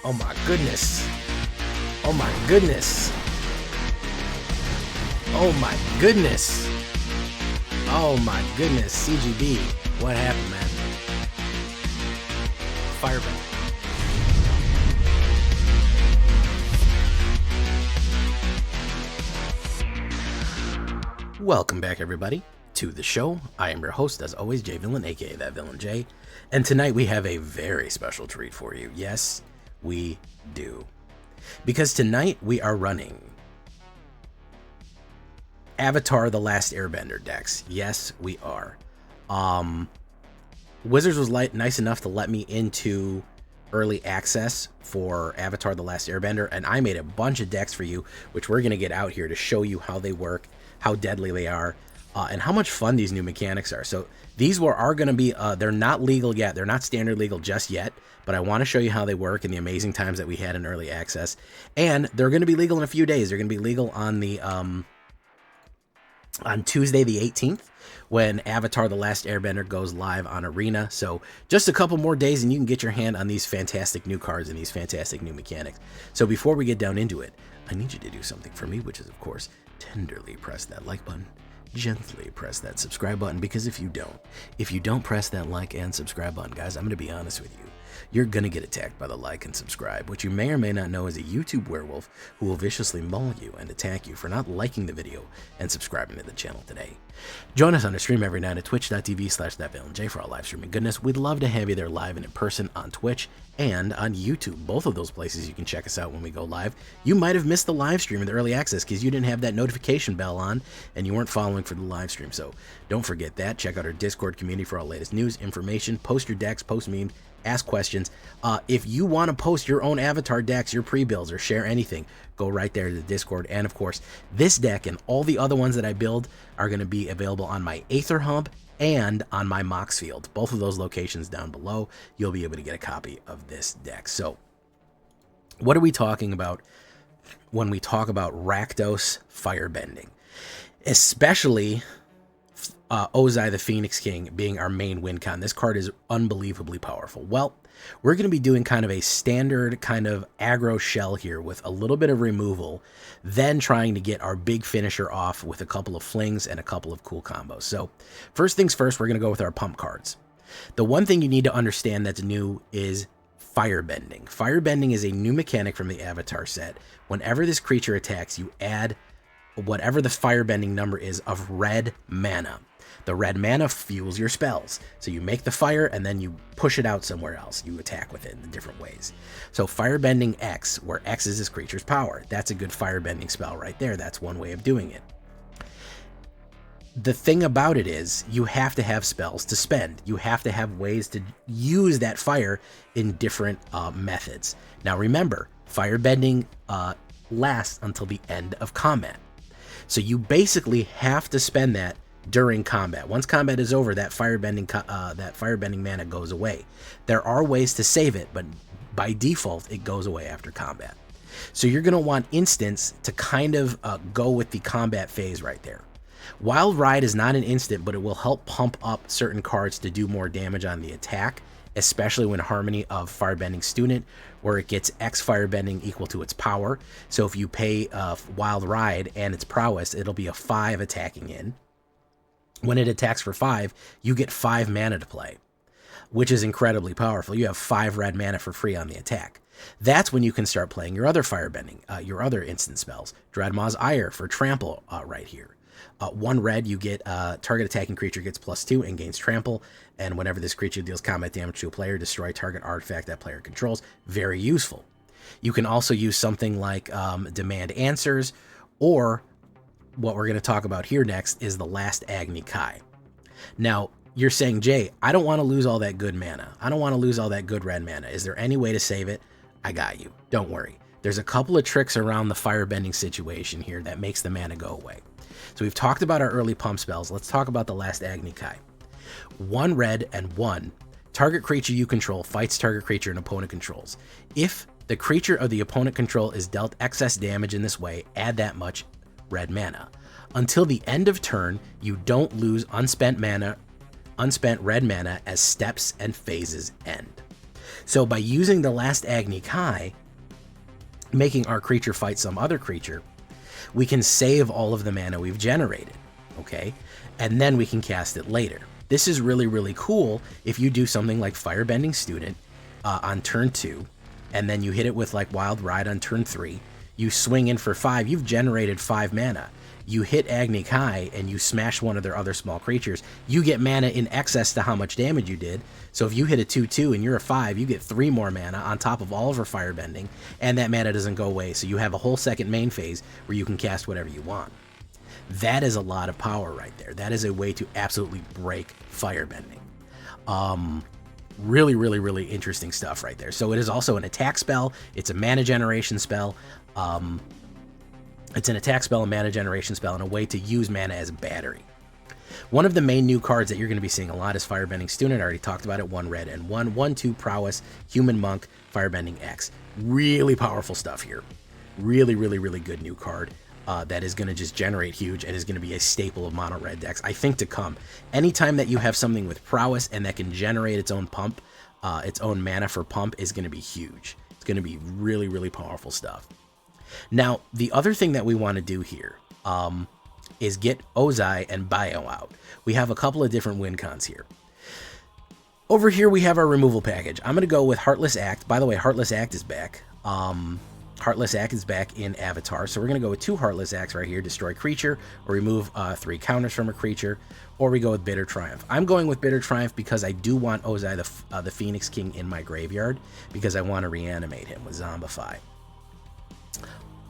Oh my goodness. Oh my goodness. Oh my goodness. Oh my goodness. CGB. What happened, man? Firebending. Welcome back, everybody, to the show. I am your host, as always, J Villain, aka That Villain J. And tonight we have a very special treat for you. Yes, we do. Because tonight we are running Avatar: The Last Airbender decks. Yes, we are. Wizards was nice enough to let me into early access for Avatar: The Last Airbender, and I made a bunch of decks for you, which we're going to get out here to show you how they work, how deadly they are, and how much fun these new mechanics are. So these are going to be, they're not legal yet. They're not standard legal just yet, but I want to show you how they work and the amazing times that we had in early access. And they're going to be legal in a few days. They're going to be legal on the on Tuesday the 18th, when Avatar: The Last Airbender goes live on Arena. So just a couple more days and you can get your hand on these fantastic new cards and these fantastic new mechanics. So before we get down into it, I need you to do something for me, which is, of course, tenderly press that like button, gently press that subscribe button, because if you don't press that like and subscribe button, guys, I'm going to be honest with you. You're going to get attacked by the like and subscribe. What you may or may not know is a YouTube werewolf who will viciously maul you and attack you for not liking the video and subscribing to the channel today. Join us on the stream every night at twitch.tv/thatvillainej for all live streaming goodness. We'd love to have you there live and in person on Twitch and on YouTube. Both of those places you can check us out when we go live. You might have missed the live stream in the early access because you didn't have that notification bell on and you weren't following for the live stream. So don't forget that. Check out our Discord community for all latest news, information, post your decks, post memes, ask questions. If you want to post your own avatar decks, your pre-builds, or share anything, go right there to the Discord. And of course, this deck and all the other ones that I build are going to be available on my AetherHub and on my MOXFIELD. Both of those locations down below, you'll be able to get a copy of this deck. So what are we talking about when we talk about Rakdos Firebending? Especially OZAI the Phoenix King being our main win con. This card is unbelievably powerful. Well, we're going to be doing kind of a standard kind of aggro shell here with a little bit of removal, then trying to get our big finisher off with a couple of flings and a couple of cool combos. So first things first, we're going to go with our pump cards. The one thing you need to understand that's new is Firebending. Firebending is a new mechanic from the Avatar set. Whenever this creature attacks, you add whatever the firebending number is of red mana. The red mana fuels your spells. So you make the fire and then you push it out somewhere else. You attack with it in different ways. So Firebending X, where X is this creature's power. That's a good firebending spell right there. That's one way of doing it. The thing about it is you have to have spells to spend. You have to have ways to use that fire in different methods. Now remember, Firebending lasts until the end of combat. So you basically have to spend that during combat. Once combat is over, that firebending mana goes away. There are ways to save it, but by default, it goes away after combat. So you're going to want instants to kind of go with the combat phase right there. Wild Ride is not an instant, but it will help pump up certain cards to do more damage on the attack, especially when Harmony of Firebending Student, where it gets X Firebending equal to its power. So if you pay Wild Ride and its prowess, it'll be a 5 attacking in. When it attacks for 5, you get 5 mana to play, which is incredibly powerful. You have 5 red mana for free on the attack. That's when you can start playing your other Firebending, your other instant spells. Dreadmaw's Ire for Trample right here. 1 red, you get target attacking creature gets +2 and gains Trample, and whenever this creature deals combat damage to a player, destroy target artifact that player controls. Very useful. You can also use something like Demand Answers, or what we're going to talk about here next is the Last Agni Kai. Now, you're saying, Jay, I don't want to lose all that good mana. I don't want to lose all that good red mana. Is there any way to save it? I got you. Don't worry. There's a couple of tricks around the firebending situation here that makes the mana go away. So we've talked about our early pump spells. Let's talk about the Last Agni Kai. 1 red and 1. Target creature you control fights target creature an opponent controls. If the creature of the opponent control is dealt excess damage in this way, add that much red mana. Until the end of turn, you don't lose unspent red mana as steps and phases end. So by using the last Agni Kai, making our creature fight some other creature, we can save all of the mana we've generated, okay? And then we can cast it later. This is really, really cool if you do something like Firebending Student on turn 2, and then you hit it with like Wild Ride on turn 3. You swing in for 5, you've generated 5 mana. You hit Agni Kai and you smash one of their other small creatures, you get mana in excess to how much damage you did. So if you hit a 2/2 and you're a 5, you get 3 more mana on top of all of her Firebending, and that mana doesn't go away, so you have a whole second main phase where you can cast whatever you want. That is a lot of power right there. That is a way to absolutely break Firebending. Really, really, really interesting stuff right there. So it is also an attack spell. It's a mana generation spell. It's an attack spell, a mana generation spell, and a way to use mana as a battery. One of the main new cards that you're going to be seeing a lot is Firebending Student. I already talked about it. 1 red and 1. 1/2 Prowess, Human Monk, Firebending X. Really powerful stuff here. Really, really, really good new card that is going to just generate huge and is going to be a staple of mono red decks, I think, to come. Anytime that you have something with Prowess and that can generate its own pump, its own mana for pump, is going to be huge. It's going to be really, really powerful stuff. Now, the other thing that we want to do here is get OZAI and Bio out. We have a couple of different win cons here. Over here, we have our removal package. I'm going to go with Heartless Act. By the way, Heartless Act is back. Heartless Act is back in Avatar, so we're going to go with 2 Heartless Acts right here. Destroy creature, or remove 3 counters from a creature, or we go with Bitter Triumph. I'm going with Bitter Triumph because I do want OZAI, the Phoenix King, in my graveyard, because I want to reanimate him with Zombify.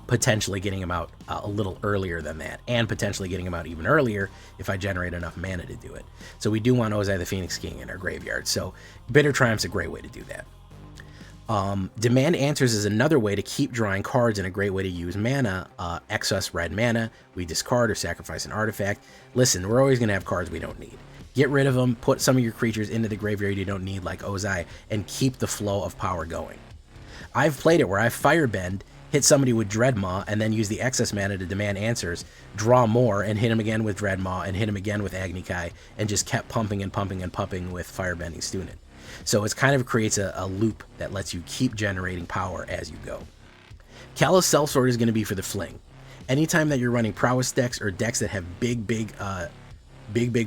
Potentially getting him out a little earlier than that, and potentially getting him out even earlier if I generate enough mana to do it. So we do want OZAI the Phoenix King in our graveyard, so Bitter Triumph's a great way to do that. Demand Answers is another way to keep drawing cards and a great way to use mana. Excess red mana, we discard or sacrifice an artifact. Listen, we're always going to have cards we don't need. Get rid of them, put some of your creatures into the graveyard you don't need, like OZAI, and keep the flow of power going. I've played it where I Firebend, hit somebody with Dreadmaw, and then use the excess mana to Demand Answers, draw more, and hit him again with Dreadmaw, and hit him again with Agni Kai, and just kept pumping and pumping and pumping with Firebending Student. So it kind of creates a loop that lets you keep generating power as you go. Callous Sellsword is going to be for the fling. Anytime that you're running Prowess decks or decks that have big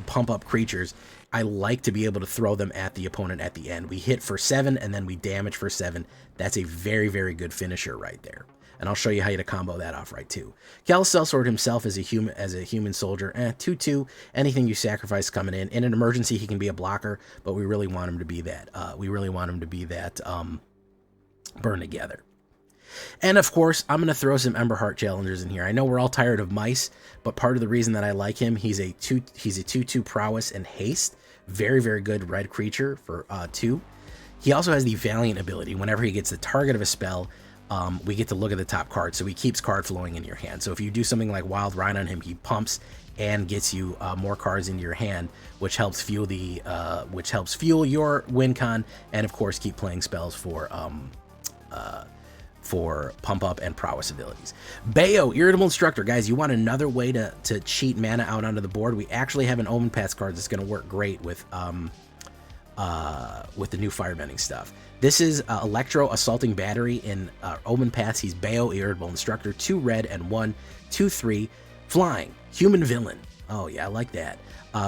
pump-up creatures, I like to be able to throw them at the opponent at the end. We hit for 7, and then we damage for 7. That's a very, very good finisher right there. And I'll show you how to combo that off right too. Callous Sellsword himself is a human soldier. 2/2. Anything you sacrifice coming in. In an emergency, he can be a blocker, but we really want him to be that. Burn Together. And of course, I'm going to throw some Emberheart challengers in here. I know we're all tired of mice, but part of the reason that I like him, he's a 2/2 Prowess and Haste. Very, very good red creature for 2. He also has the Valiant ability. Whenever he gets the target of a spell, we get to look at the top card, so he keeps card flowing in your hand. So if you do something like Wild Ride on him, he pumps and gets you more cards into your hand, which helps fuel your win con, and of course keep playing spells for pump up and prowess abilities. Bayo, Irritable Instructor. Guys, you want another way to cheat mana out onto the board? We actually have an Omen Paths card that's going to work great with the new Firebending stuff. This is Electro Assaulting Battery in Omen Paths. He's Bayo, Irritable Instructor, 2 red and 1, 2/3, flying, human villain. Oh yeah, I like that.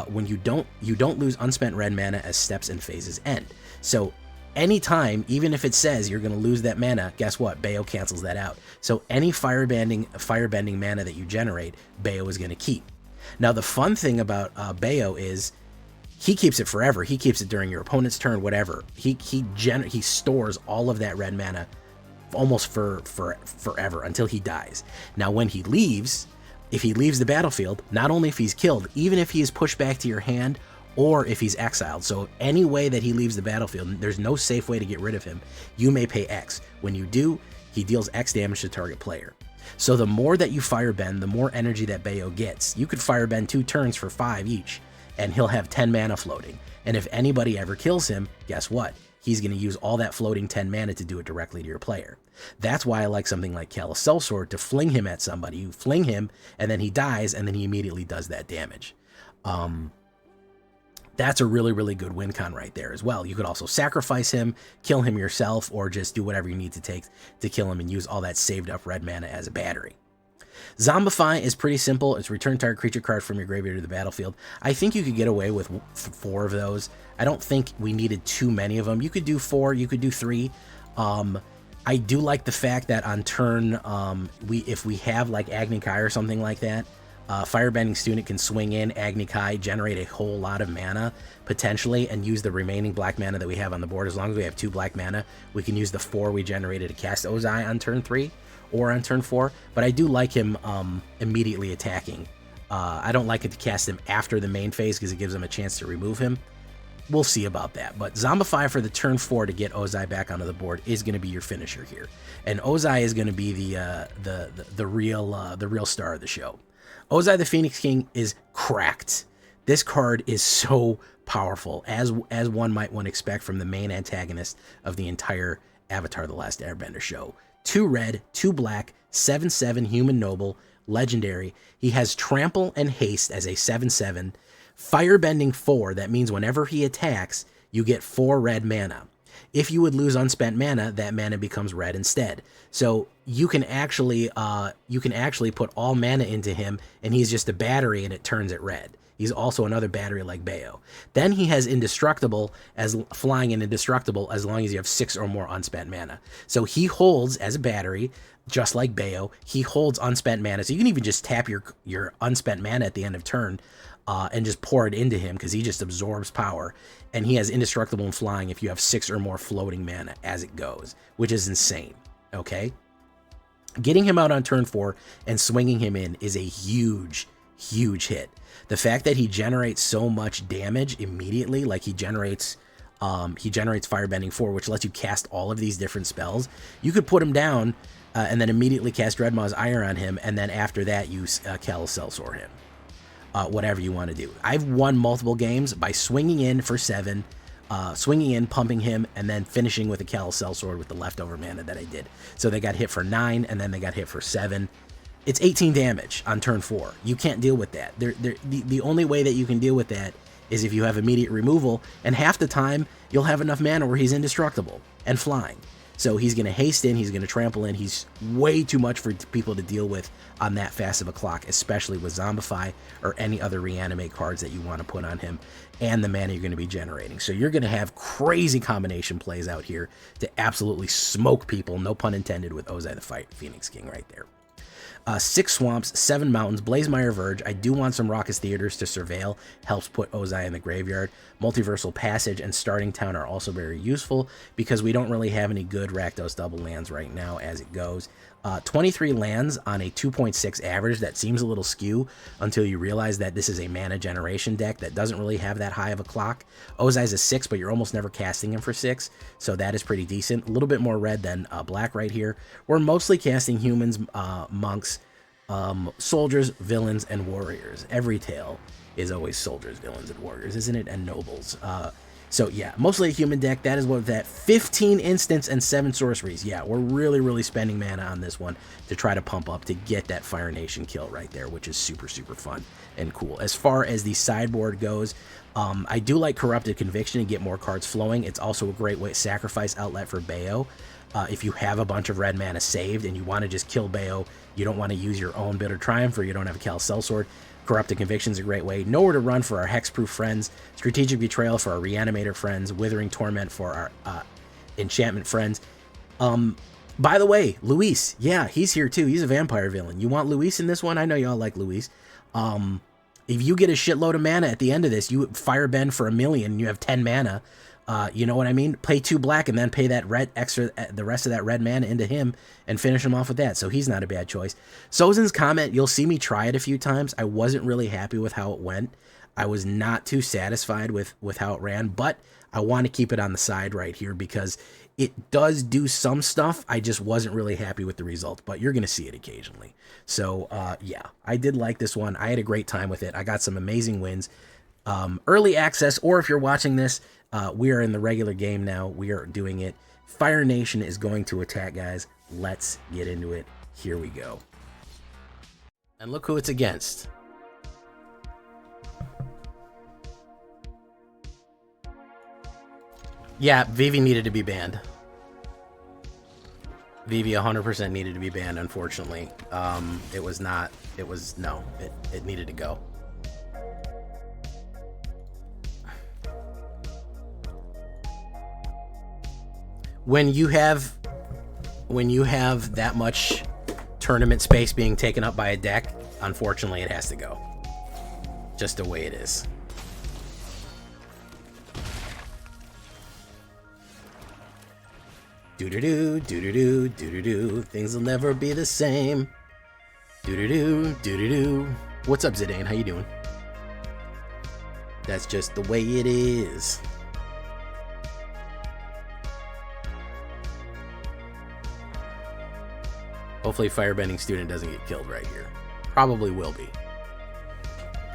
When you don't lose unspent red mana as steps and phases end. So anytime, even if it says you're going to lose that mana, guess what? Bayo cancels that out. So any firebending mana that you generate, Bayo is going to keep. Now the fun thing about Bayo is he keeps it forever. He keeps it during your opponent's turn, whatever. He stores all of that red mana almost for forever until he dies. Now when he leaves, if he leaves the battlefield, not only if he's killed, even if he is pushed back to your hand or if he's exiled. So any way that he leaves the battlefield, there's no safe way to get rid of him. You may pay X. When you do, he deals X damage to target player. So the more that you firebend, the more energy that Bayo gets. You could firebend 2 turns for 5 each, and he'll have 10 mana floating. And if anybody ever kills him, guess what? He's going to use all that floating 10 mana to do it directly to your player. That's why I like something like Callous Sellsword to fling him at somebody. You fling him, and then he dies, and then he immediately does that damage. That's a really, really good win con right there as well. You could also sacrifice him, kill him yourself, or just do whatever you need to take to kill him and use all that saved up red mana as a battery. Zombify is pretty simple. It's return target creature card from your graveyard to the battlefield. I think you could get away with 4 of those. I don't think we needed too many of them. You could do 4, you could do 3. I do like the fact that on turn, if we have like Agni Kai or something like that, Firebending Student can swing in, Agni Kai, generate a whole lot of mana, potentially, and use the remaining black mana that we have on the board. As long as we have 2 black mana, we can use the 4 we generated to cast OZAI on turn 3 or on turn 4. But I do like him immediately attacking. I don't like it to cast him after the main phase because it gives him a chance to remove him. We'll see about that. But Zombify for the turn 4 to get OZAI back onto the board is going to be your finisher here. And OZAI is going to be the real star of the show. OZAI the Phoenix King is cracked. This card is so powerful, as one might want to expect from the main antagonist of the entire Avatar The Last Airbender show. 2 red, 2 black, 7/7 human noble, legendary. He has trample and haste as a 7/7. Firebending 4, that means whenever he attacks, you get 4 red mana. If you would lose unspent mana, that mana becomes red instead. So you can actually put all mana into him, and he's just a battery, and it turns it red. He's also another battery like Bayo. Then he has Indestructible, as flying and Indestructible, as long as you have 6 or more unspent mana. So he holds as a battery, just like Bayo. He holds unspent mana, so you can even just tap your unspent mana at the end of turn, and just pour it into him because he just absorbs power. And he has Indestructible and flying if you have 6 or more floating mana as it goes, which is insane, okay? Getting him out on turn 4 and swinging him in is a huge, huge hit. The fact that he generates so much damage immediately, like he generates Firebending 4, which lets you cast all of these different spells. You could put him down and then immediately cast Dreadmaw's Ire on him, and then after that use Callous Sellsword him. Whatever you want to do. I've won multiple games by swinging in for 7, swinging in, pumping him, and then finishing with a Callous Sellsword with the leftover mana that I did. So they got hit for 9, and then they got hit for 7. It's 18 damage on turn 4. You can't deal with that. The only way that you can deal with that is if you have immediate removal, and half the time you'll have enough mana where he's indestructible and flying. So he's going to haste in, he's going to trample in. He's way too much for people to deal with on that fast of a clock, especially with Zombify or any other reanimate cards that you want to put on him and the mana you're going to be generating. So you're going to have crazy combination plays out here to absolutely smoke people, no pun intended, with OZAI the Phoenix King right there. 6 swamps, 7 mountains, Blazemire Verge. I do want some Raucous Theaters to surveil. Helps put OZAI in the graveyard. Multiversal Passage and Starting Town are also very useful because we don't really have any good Rakdos double lands right now as it goes. 23 lands on a 2.6 average. That seems a little skew until you realize that this is a mana generation deck that doesn't really have that high of a clock. OZAI's a 6, but you're almost never casting him for 6, so that is pretty decent. A little bit more red than black right here. We're mostly casting humans, monks, soldiers, villains, and warriors. Every tale is always soldiers, villains, and warriors, isn't it? And nobles. So yeah, mostly a human deck. That is what that 15 instants and 7 sorceries. Yeah, we're really, really spending mana on this one to try to pump up to get that Fire Nation kill right there, which is super, super fun and cool. As far as the sideboard goes, I do like Corrupted Conviction to get more cards flowing. It's also a great way sacrifice outlet for Bayo. If you have a bunch of red mana saved and you want to just kill Bayo, you don't want to use your own Bitter Triumph or you don't have a Callous Sellsword, Corrupted Conviction is a great way. Nowhere to Run for our Hexproof friends, Strategic Betrayal for our Reanimator friends, Withering Torment for our Enchantment friends. By the way, Luis, yeah, he's here too. He's a vampire villain. You want Luis in this one? I know y'all like Luis. If you get a shitload of mana at the end of this, you Firebend for 1 million, and you have 10 mana. You know what I mean? Play 2 black and then pay that red extra, the rest of that red mana into him and finish him off with that. So he's not a bad choice. Sozin's Comment, you'll see me try it a few times. I wasn't really happy with how it went. I was not too satisfied with how it ran, but I want to keep it on the side right here because it does do some stuff. I just wasn't really happy with the result, but you're going to see it occasionally. So yeah, I did like this one. I had a great time with it. I got some amazing wins. Early access, or if you're watching this, we are in the regular game now. We are doing it. Fire Nation is going to attack, guys. Let's get into it. Here we go. And look who it's against. Yeah, Vivi needed to be banned. Vivi 100% needed to be banned, unfortunately. It was not, it was, no, it needed to go. When you have that much tournament space being taken up by a deck, unfortunately it has to go. Just the way it is. Do-do-do, do-do-do, do-do-do. Things will never be the same. Do-do-do, do-do-do. What's up, Zidane? How you doing? That's just the way it is. Hopefully Firebending student doesn't get killed right here. Probably will be.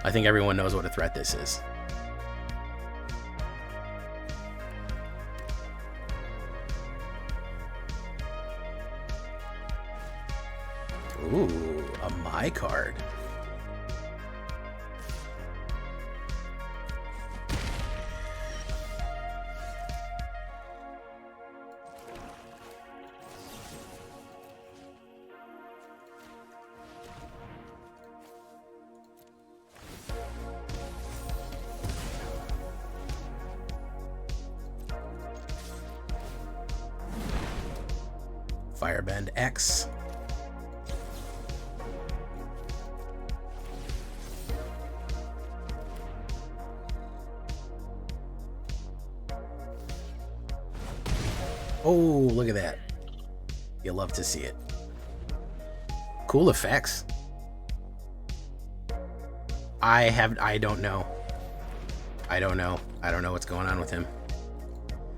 I think everyone knows what a threat this is. Ooh, a my card. Firebend X. Oh, look at that. You love to see it. Cool effects. I don't know. I don't know what's going on with him.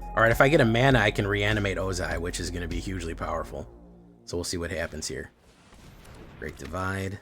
Alright, if I get a mana, I can reanimate OZAI, which is going to be hugely powerful. So we'll see what happens here. Great Divide.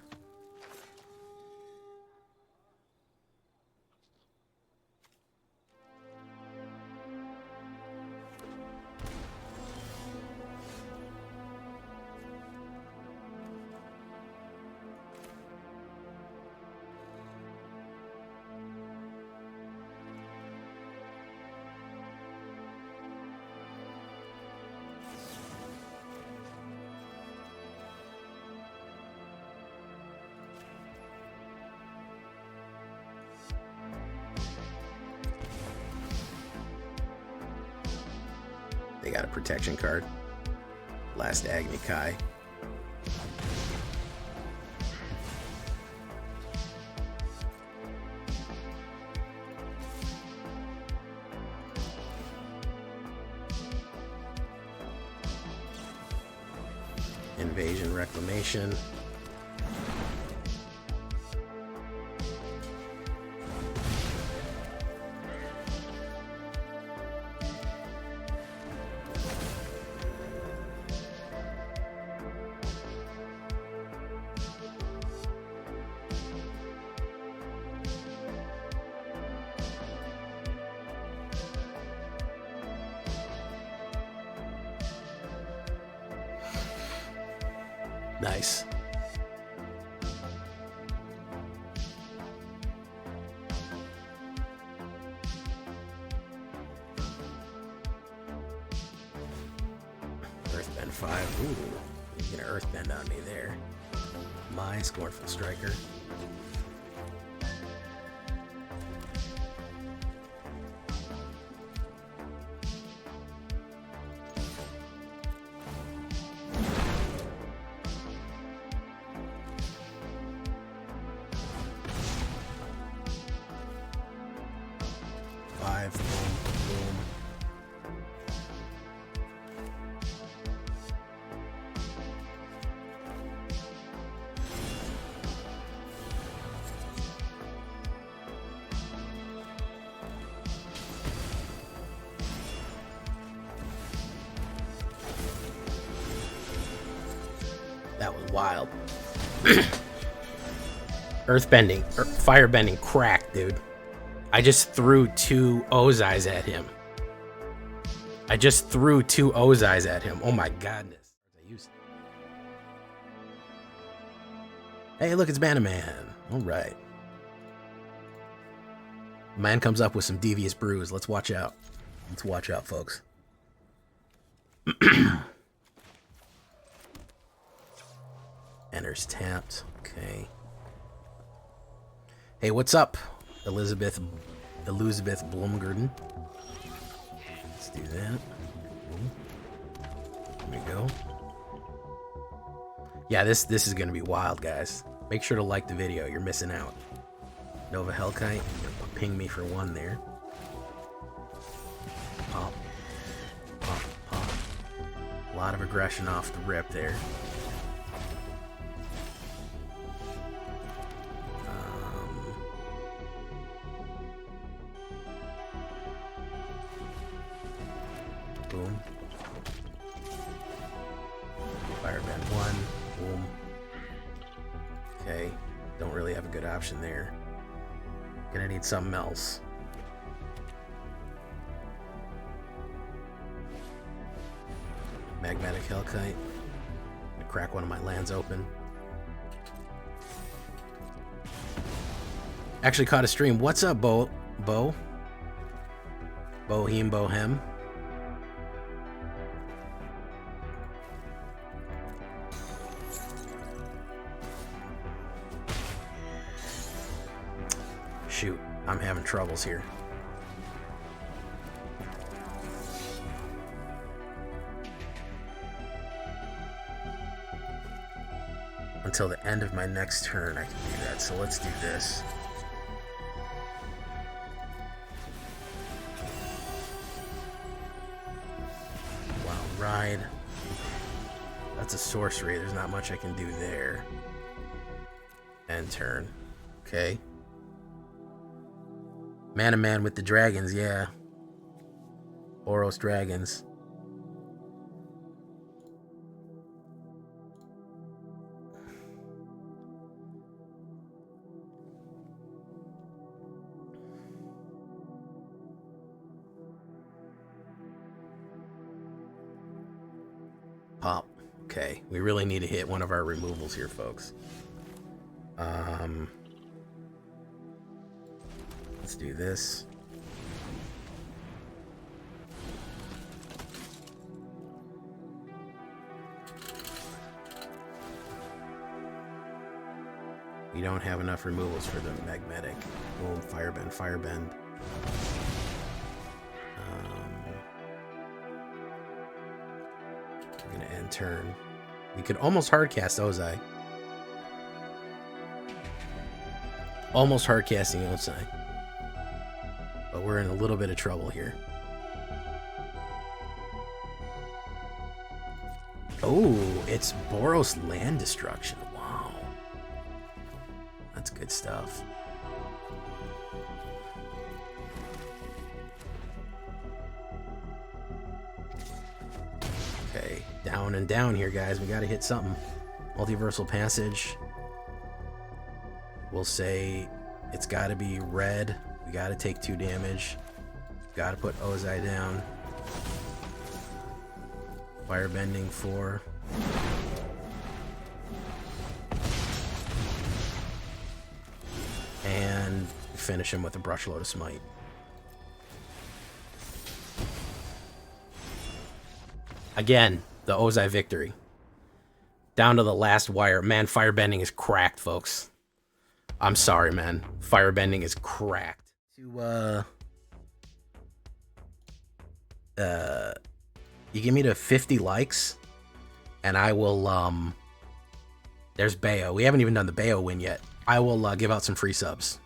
They got a protection card. Last Agni Kai. Invasion Reclamation. Nice. Earthbend 5. Ooh, you get an Earthbend on me there. My Scornful Striker. Boom. That was wild. Earthbending, firebending crack, dude. I just threw 2 OZAIs at him. Oh my godness. Hey, look, it's Banaman. All right. Man comes up with some devious brews. Let's watch out. Let's watch out, folks. Enters tapped. Okay. Hey, what's up, Elizabeth Blumgarden? Let's do that. There we go. Yeah, this is gonna be wild, guys. Make sure to like the video. You're missing out. Nova Hellkite, ping me for one there. Pop, pop, pop. A lot of aggression off the rip there. Boom. Firebend 1. Boom. Okay. Don't really have a good option there. Gonna need something else. Magmatic Hellkite. Gonna crack one of my lands open. Actually caught a stream. What's up, Bo? Bohem. Shoot, I'm having troubles here. Until the end of my next turn I can do that, so let's do this. Wild Ride. That's a sorcery, there's not much I can do there. End turn. Okay. Man Man with the dragons, yeah. Boros dragons. Pop. Okay, we really need to hit one of our removals here, folks. Let's do this. We don't have enough removals for the magmatic. Boom, firebend. We're gonna end turn. We could almost hardcast OZAI. Almost hardcasting OZAI. But we're in a little bit of trouble here. Oh, it's Boros land destruction. Wow. That's good stuff. Okay, down and down here, guys. We gotta hit something. Multiversal Passage. We'll say it's gotta be red. We gotta take 2 damage. Gotta put OZAI down. Firebending 4. And finish him with a Brushload of Smite. Again, the OZAI victory. Down to the last wire. Man, Firebending is cracked, folks. I'm sorry, man. Firebending is cracked. You give me to 50 likes, and I will, there's Bayo. We haven't even done the Bayo win yet. I will give out some free subs.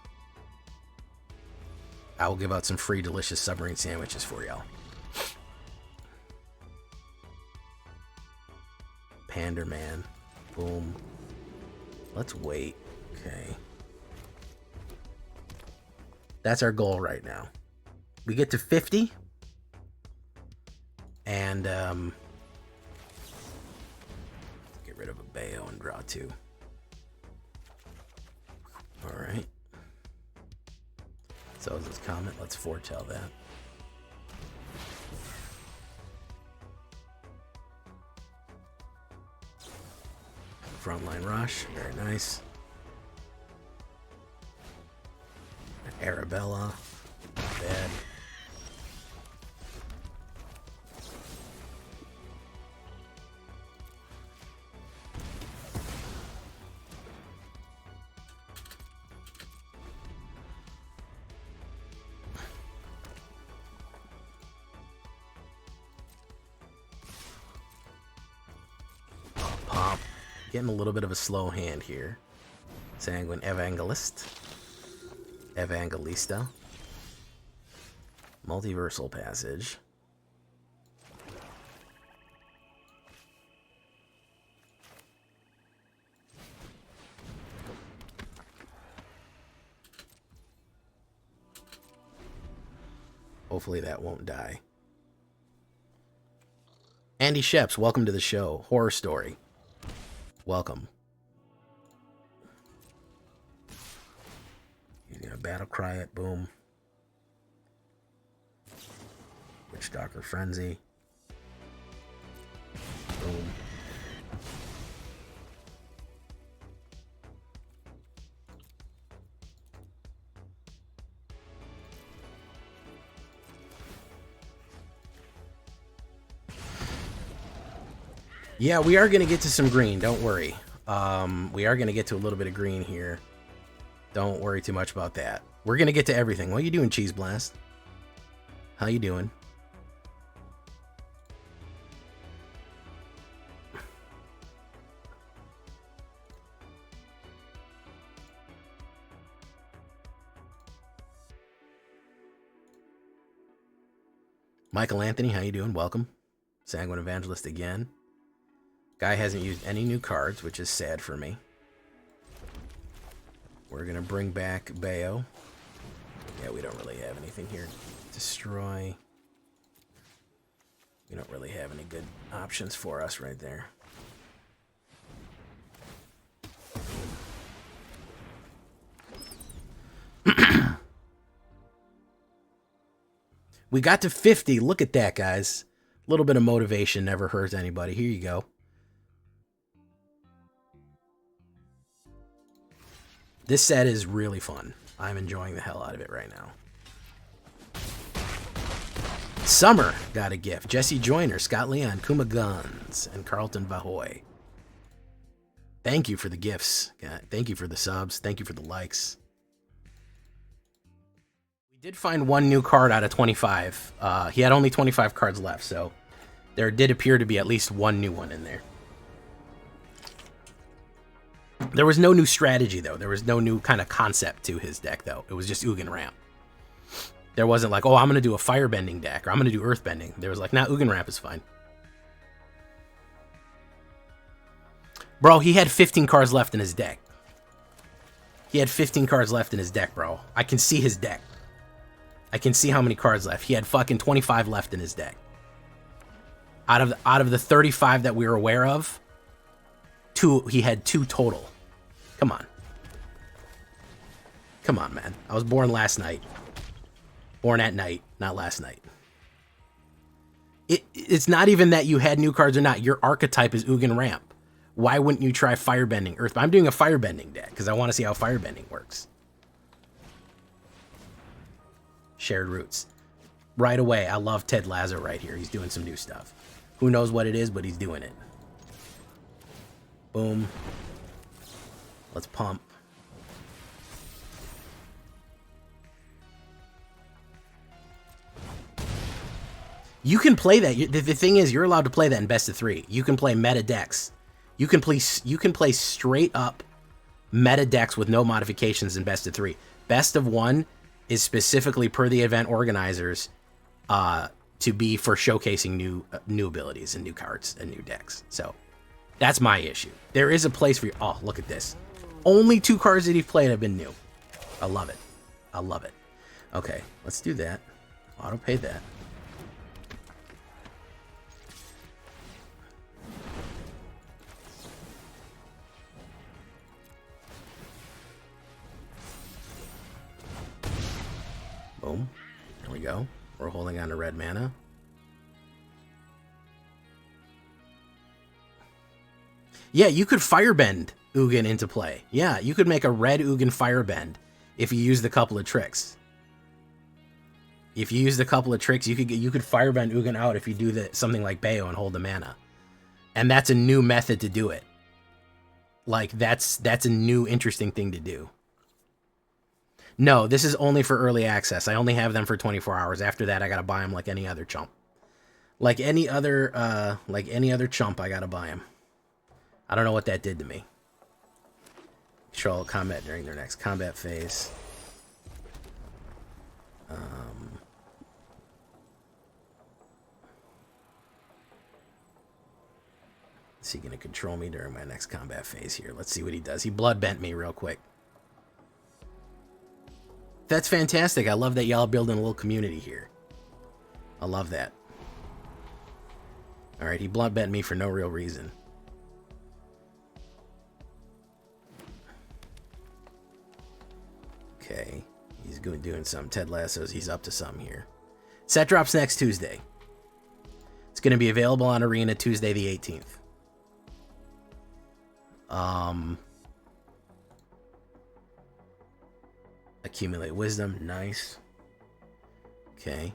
I will give out some free delicious submarine sandwiches for y'all. Panderman. Boom. Let's wait. Okay. That's our goal right now. We get to 50. And, get rid of a Bayo and draw 2. Alright. So is this comment? Let's foretell that. Frontline Rush. Very nice. Arabella. Not bad. Getting a little bit of a slow hand here. Sanguine Evangelist. Evangelista. Multiversal Passage. Hopefully that won't die. Andy Sheps, welcome to the show. Horror Story. Welcome. You're gonna battle cry it, boom. Witchstalker Frenzy. Boom. Yeah, we are going to get to some green. Don't worry. We are going to get to a little bit of green here. Don't worry too much about that. We're going to get to everything. What are you doing, Cheese Blast? How you doing? Michael Anthony, how you doing? Welcome. Sanguine Evangelist again. Guy hasn't used any new cards, which is sad for me. We're going to bring back Bayo. Yeah, we don't really have anything here. Destroy. We don't really have any good options for us right there. We got to 50. Look at that, guys. A little bit of motivation never hurts anybody. Here you go. This set is really fun. I'm enjoying the hell out of it right now. Summer got a gift. Jesse Joyner, Scott Leon, Kuma Guns, and Carlton Vahoy. Thank you for the gifts. Thank you for the subs. Thank you for the likes. We did find one new card out of 25. He had only 25 cards left, so there did appear to be at least one new one in there. There was no new strategy, though. There was no new kind of concept to his deck, though. It was just Ugin Ramp. There wasn't like, oh, I'm going to do a Firebending deck, or I'm going to do Earthbending. There was like, nah, Ugin Ramp is fine. Bro, he had 15 cards left in his deck. He had 15 cards left in his deck, bro. I can see his deck. I can see how many cards left. He had fucking 25 left in his deck. Out of the 35 that we were aware of, he had 2 total. Come on. Come on, man. I was born last night. Born at night, not last night. It's not even that you had new cards or not. Your archetype is Ugin Ramp. Why wouldn't you try Firebending Earth? I'm doing a Firebending deck because I want to see how Firebending works. Shared Roots. Right away, I love Ted Lasso right here. He's doing some new stuff. Who knows what it is, but he's doing it. Boom. Let's pump. You can play that. The thing is, you're allowed to play that in best of 3. You can play meta decks. You can play straight up meta decks with no modifications in best of 3. Best of 1 is specifically per the event organizers to be for showcasing new abilities and new cards and new decks. So that's my issue. There is a place for you. Oh, look at this. Only 2 cards that he's played have been new. I love it. I love it. Okay, let's do that. Auto pay that. Boom. There we go. We're holding on to red mana. Yeah, you could Firebend Ugin into play. Yeah, you could make a red Ugin Firebend if you used a couple of tricks. If you used a couple of tricks, you could Firebend Ugin out if you do something like Bayo and hold the mana. And that's a new method to do it. Like, that's a new interesting thing to do. No, this is only for early access. I only have them for 24 hours. After that, I gotta buy them like any other chump. Like any other chump, I gotta buy them. I don't know what that did to me. Control combat during their next combat phase. Is he going to control me during my next combat phase here? Let's see what he does. He blood bent me real quick. That's fantastic. I love that y'all building a little community here. I love that. All right, he blood bent me for no real reason. Okay, he's doing some Ted Lasso's. He's up to something here. Set drops next Tuesday. It's going to be available on Arena Tuesday the 18th. Accumulate wisdom, nice. Okay.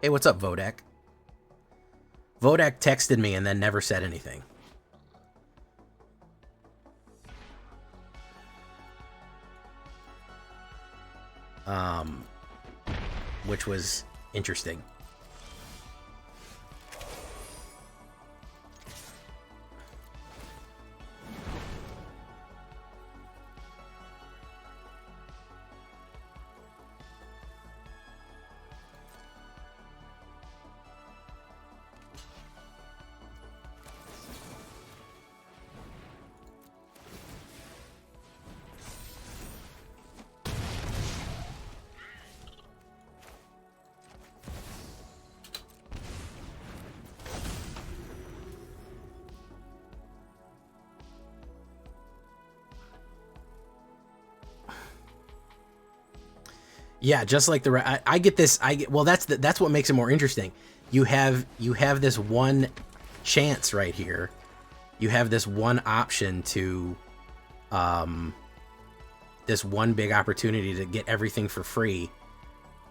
Hey, what's up, Vodak? Vodak texted me and then never said anything. Which was interesting. Yeah, just like the I get this. Well, that's what makes it more interesting. You have this one chance right here. You have this one option to, this one big opportunity to get everything for free.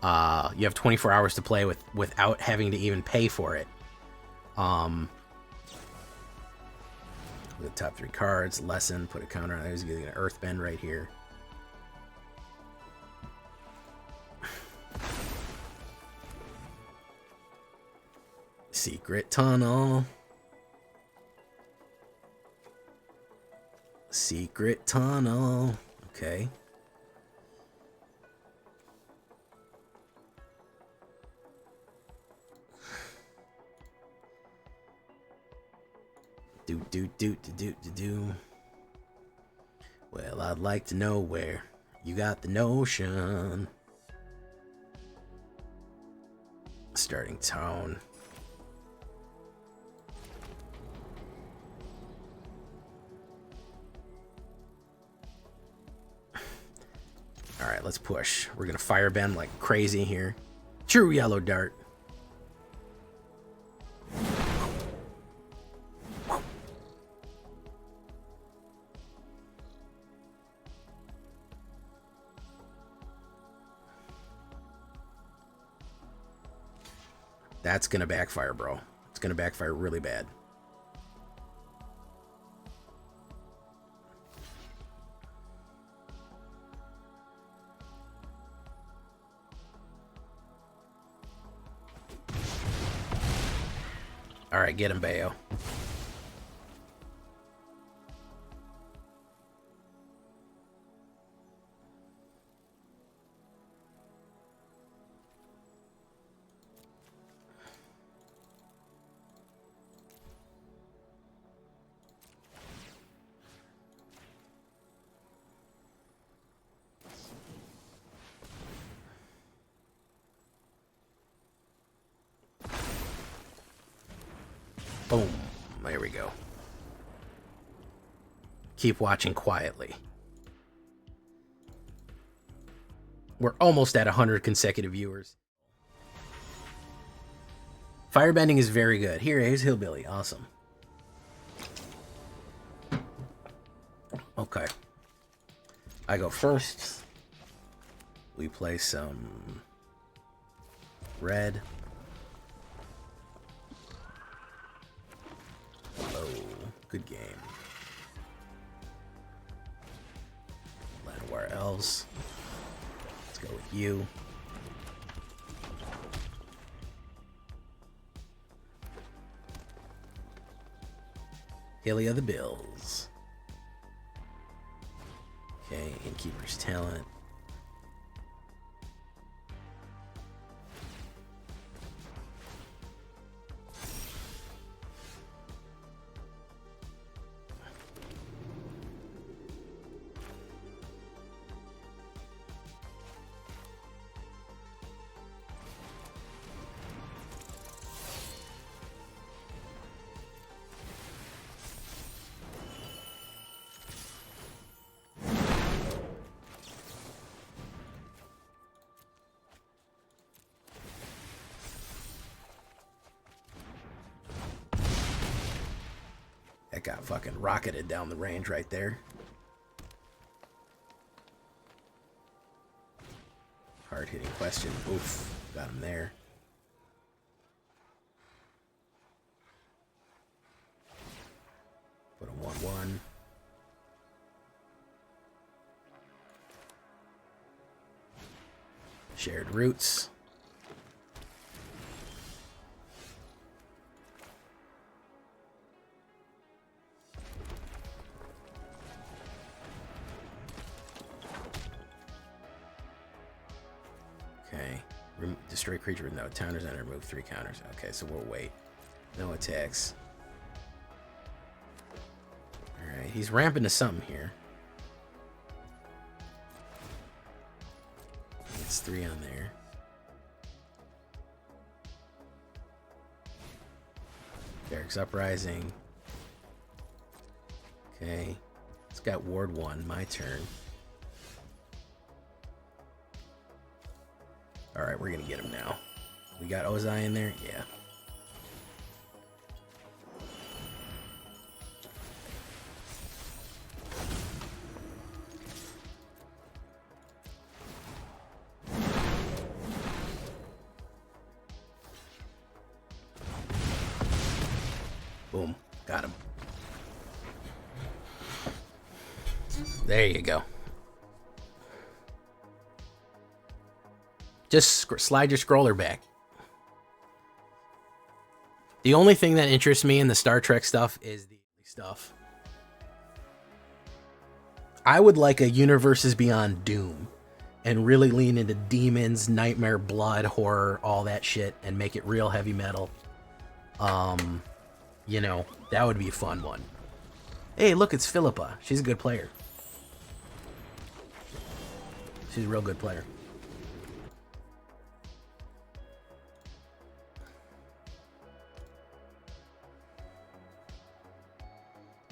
You have 24 hours to play without having to even pay for it. The top 3 cards, lesson, put a counter on. He's getting an Earthbend right here. Secret tunnel. Secret tunnel. Okay. Do. Well, I'd like to know where you got the notion. Starting tone. Alright, let's push. We're gonna firebend like crazy here. True yellow dart. That's gonna backfire, bro. It's gonna backfire really bad. All right, get him, Bayo. Boom. There we go. Keep watching quietly. We're almost at 100 consecutive viewers. Firebending is very good. Here's Hillbilly. Awesome. Okay. I go first. We play some red. Oh, good game. our elves. Let's go with you. Hilly of the Bills. Okay, Innkeeper's Talent. That got fucking rocketed down the range right there. Hard-hitting question. Oof, got him there. Put a 1/1. Shared roots. Okay. Destroy creature with no counters and remove 3 counters. Okay, so we'll wait. No attacks. Alright, he's ramping to something here. It's 3 on there. Derek's Uprising. Okay. It's got Ward 1, my turn. Alright, we're gonna get him now. We got OZAI in there? Yeah. Boom. Got him. There you go. Just slide your scroller back. The only thing that interests me in the Star Trek stuff is the stuff. I would like a Universes Beyond Doom and really lean into demons, nightmare, blood, horror, all that shit, and make it real heavy metal. You know, that would be a fun one. Hey, look, it's Philippa. She's a good player. She's a real good player.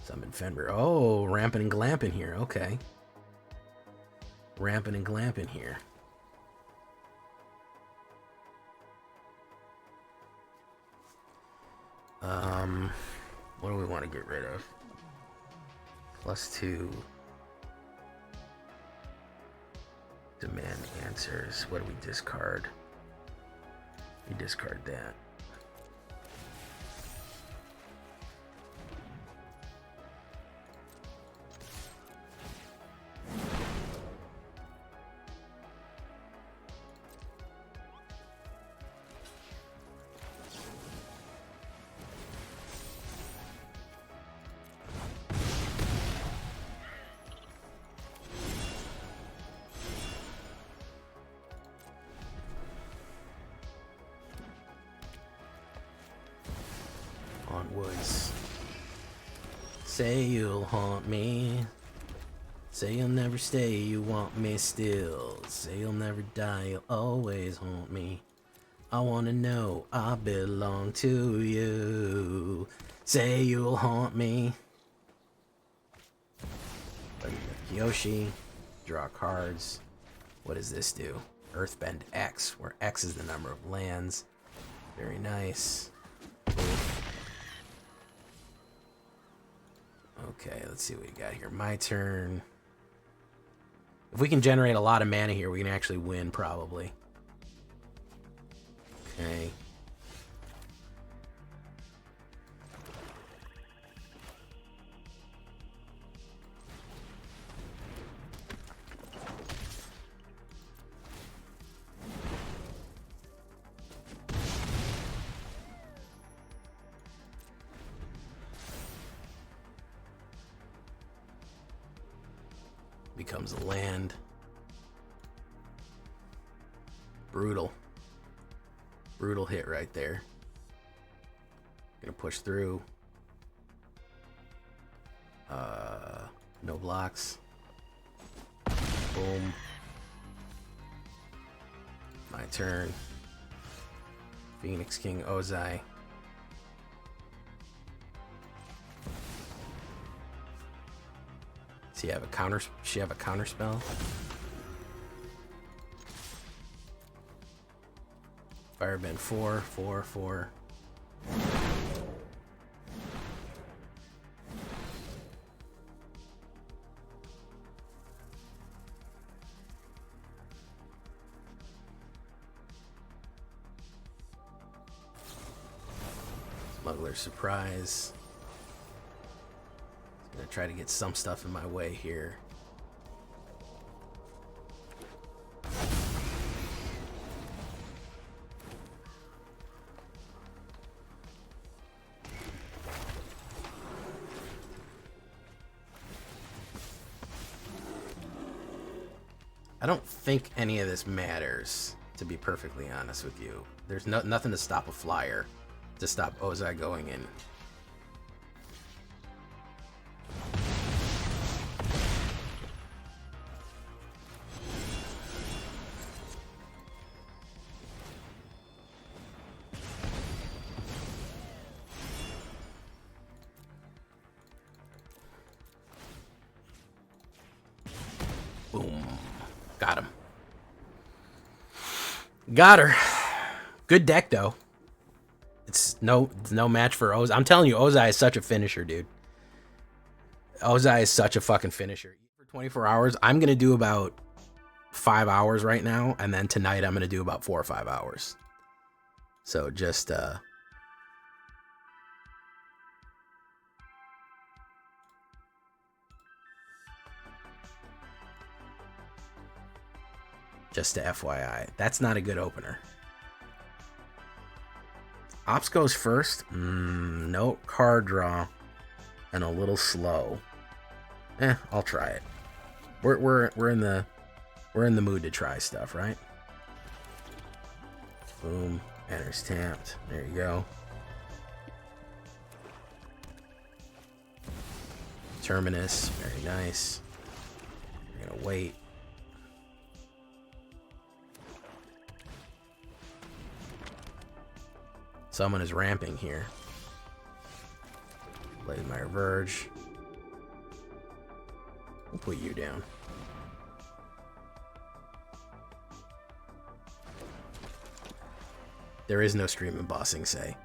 Summon Fenrir. Oh, ramping and glamping here. Okay. Ramping and glamping here. What do we want to get rid of? +2. Demand answers. What do we discard? We discard that. Woods. Say you'll haunt me. Say you'll never stay, you want me still. Say you'll never die, you'll always haunt me. I wanna know I belong to you. Say you'll haunt me. Yoshi. Draw cards. What does this do? Earthbend X, where X is the number of lands. Very nice. Oof. Okay, let's see what we got here. My turn. If we can generate a lot of mana here, we can actually win, probably. Okay. becomes a land. Brutal. Brutal hit right there. Gonna push through. No blocks. Boom. My turn. Phoenix King OZAI. Does he have a counter? She have a counter spell? Firebend 4, 4, 4. Smuggler's Surprise. I'm gonna try to get some stuff in my way here. I don't think any of this matters, to be perfectly honest with you. There's nothing to stop a flyer, to stop OZAI going in. Boom. Got him. Got her. Good deck, though. It's no match for OZAI. I'm telling you, OZAI is such a finisher, dude. OZAI is such a fucking finisher. For 24 hours, I'm going to do about 5 hours right now, and then tonight I'm going to do about 4 or 5 hours. So just to FYI. That's not a good opener. Ops goes first. No card draw and a little slow. I'll try it. We're in the mood to try stuff, right? Boom. Enters tapped. There you go. Terminus. Very nice. We're gonna wait. Someone is ramping here. Blazemeyer Verge. We'll put you down. There is no stream in Bossing Say.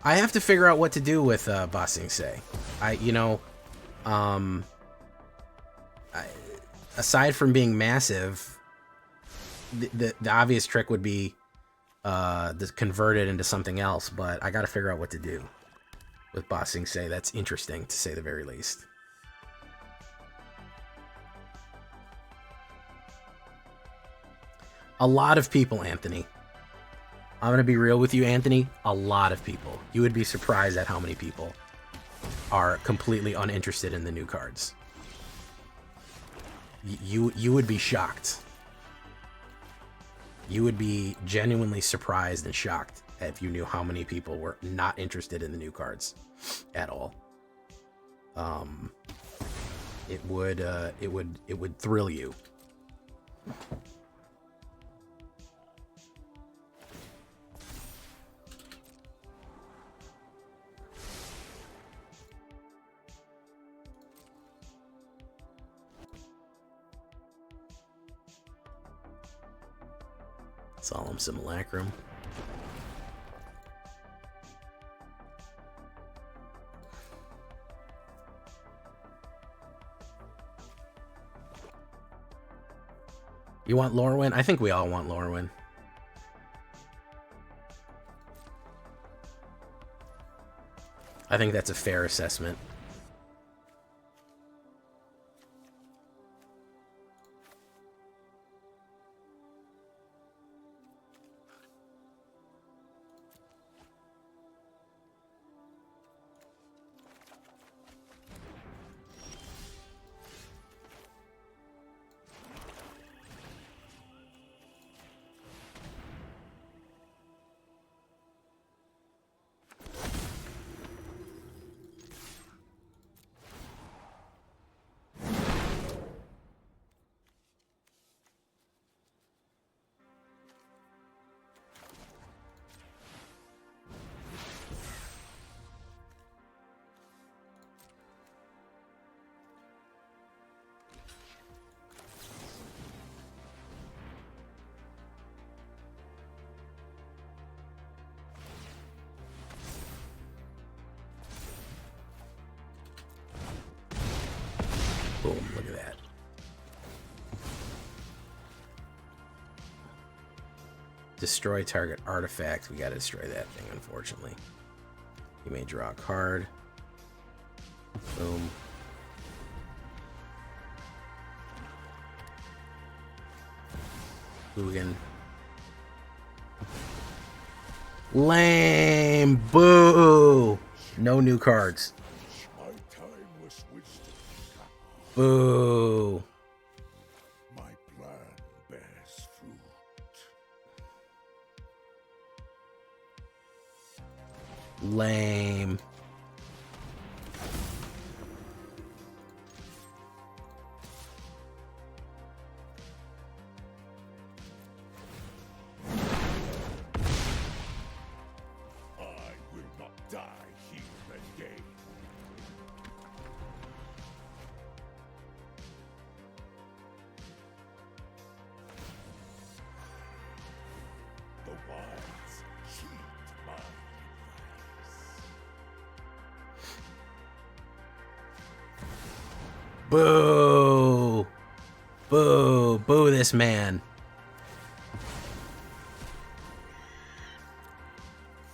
I have to figure out what to do with Bossing Say. Aside from being massive, the obvious trick would be to convert it into something else, but I got to figure out what to do with Bossing Say. That's interesting, to say the very least. A lot of people, Anthony. I'm going to be real with you, Anthony. A lot of people. You would be surprised at how many people are completely uninterested in the new cards. You would be shocked. You would be genuinely surprised and shocked if you knew how many people were not interested in the new cards at all. It would thrill you. Solemn Simulacrum. You want Lorwyn? I think we all want Lorwyn. I think that's a fair assessment. Boom, look at that. Destroy target artifact. We gotta destroy that thing, unfortunately. You may draw a card. Boom. Ugin. Lame! Boo! No new cards. Boo! My plan bears fruit. Lame. Boo! Boo! Boo this man.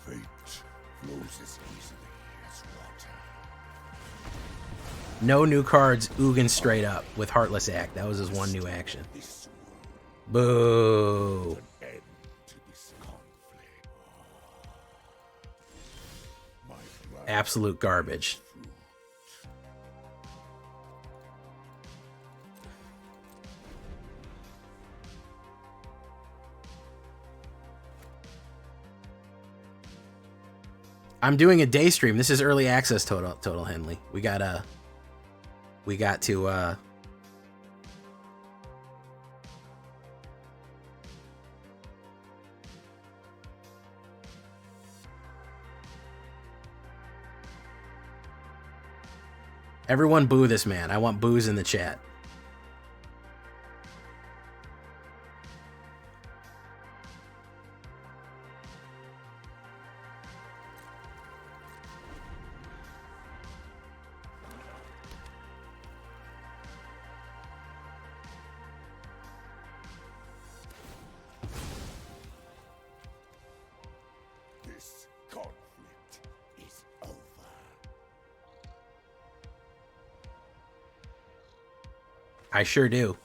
Fate flows as easily as water. No new cards, Ugin straight up with Heartless Act. That was his one new action. Boo! End to this conflict. My plan Absolute garbage. I'm doing a day stream. This is early access, Total Henley. We got to everyone boo this man. I want boos in the chat. This conflict is over. I sure do.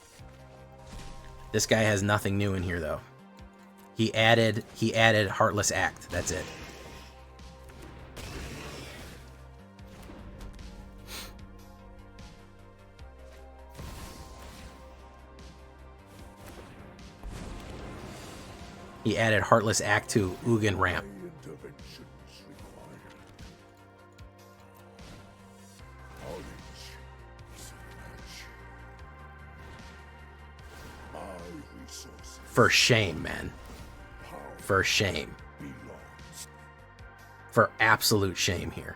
This guy has nothing new in here though. He added Heartless Act. That's it. He added Heartless Act to Ugin Ramp. Interventions required. Knowledge is a match. My resources For shame, man. For shame. belongs. For absolute shame here.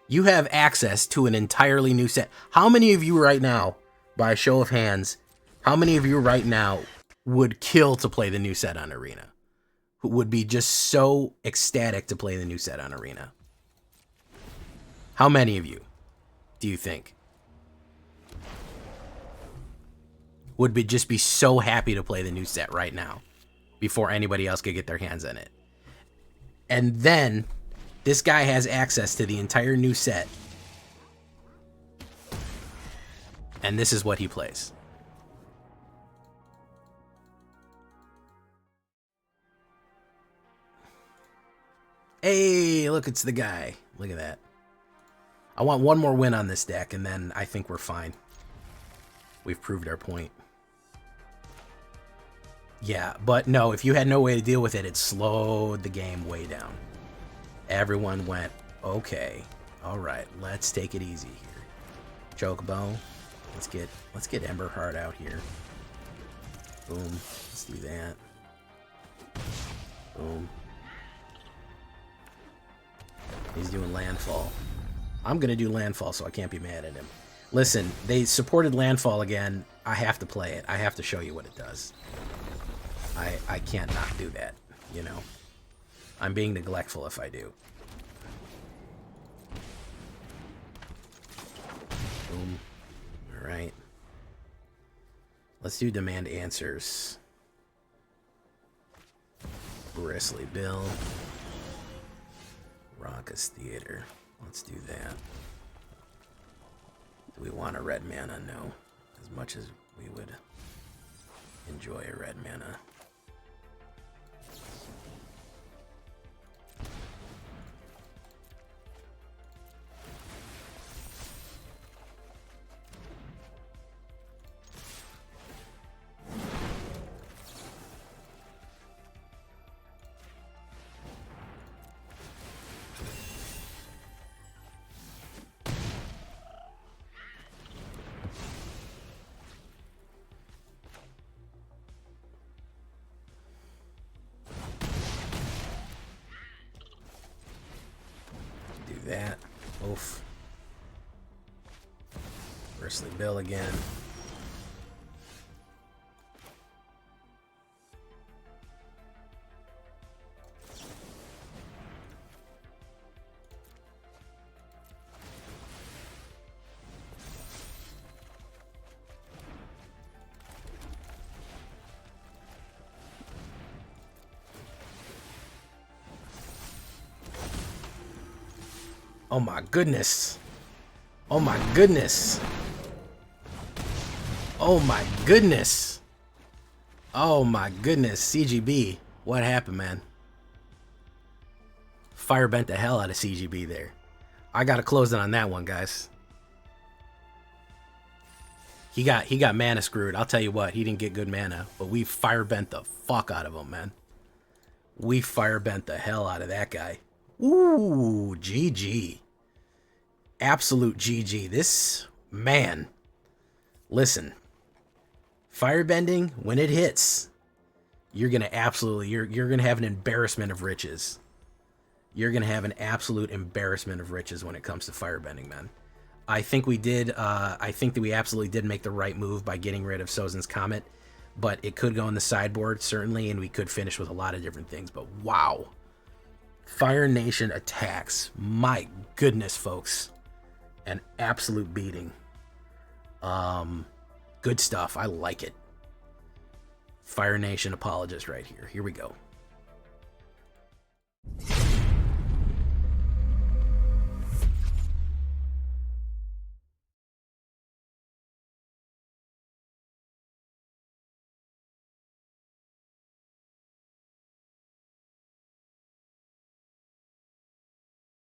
You have access to an entirely new set. How many of you right now, by a show of hands, how many of you right now would kill to play the new set on Arena? Who would be just so ecstatic to play the new set on Arena? How many of you do you think would just be so happy to play the new set right now before anybody else could get their hands on it? And then this guy has access to the entire new set. And this is what he plays. Hey, look, it's the guy. Look at that. I want one more win on this deck, and then I think we're fine. We've proved our point. Yeah, but no, if you had no way to deal with it, it slowed the game way down. Everyone went, okay, all right, let's take it easy here. Chocobo, let's get Emberheart out here. Boom. Let's do that. Boom. He's doing landfall. I'm going to do landfall, so I can't be mad at him. Listen, they supported landfall again. I have to play it. I have to show you what it does. I can't not do that, you know. I'm being neglectful if I do. Boom. All right. Let's do demand answers. Bristly Bill. Raucous Theater. Let's do that. Do we want a red mana? No. As much as we would enjoy a red mana. That. Oof. Bristly Bill again. Oh my goodness. Oh my goodness. Oh my goodness. Oh my goodness. CGB. What happened, man? Fire bent the hell out of CGB there. I gotta close it on that one, guys. He got mana screwed. I'll tell you what, he didn't get good mana, but we fire bent the fuck out of him, man. We fire bent the hell out of that guy. Ooh, GG. Absolute GG. This, man, listen, firebending, when it hits, you're going to absolutely, you're going to have an embarrassment of riches. You're going to have an absolute embarrassment of riches when it comes to firebending, man. I think we did, I think that we absolutely did make the right move by getting rid of Sozin's Comet, but it could go in the sideboard, certainly, and we could finish with a lot of different things, but wow. Fire Nation attacks. My goodness, folks. An absolute beating. Good stuff. I like it. Fire Nation apologist right here. Here we go.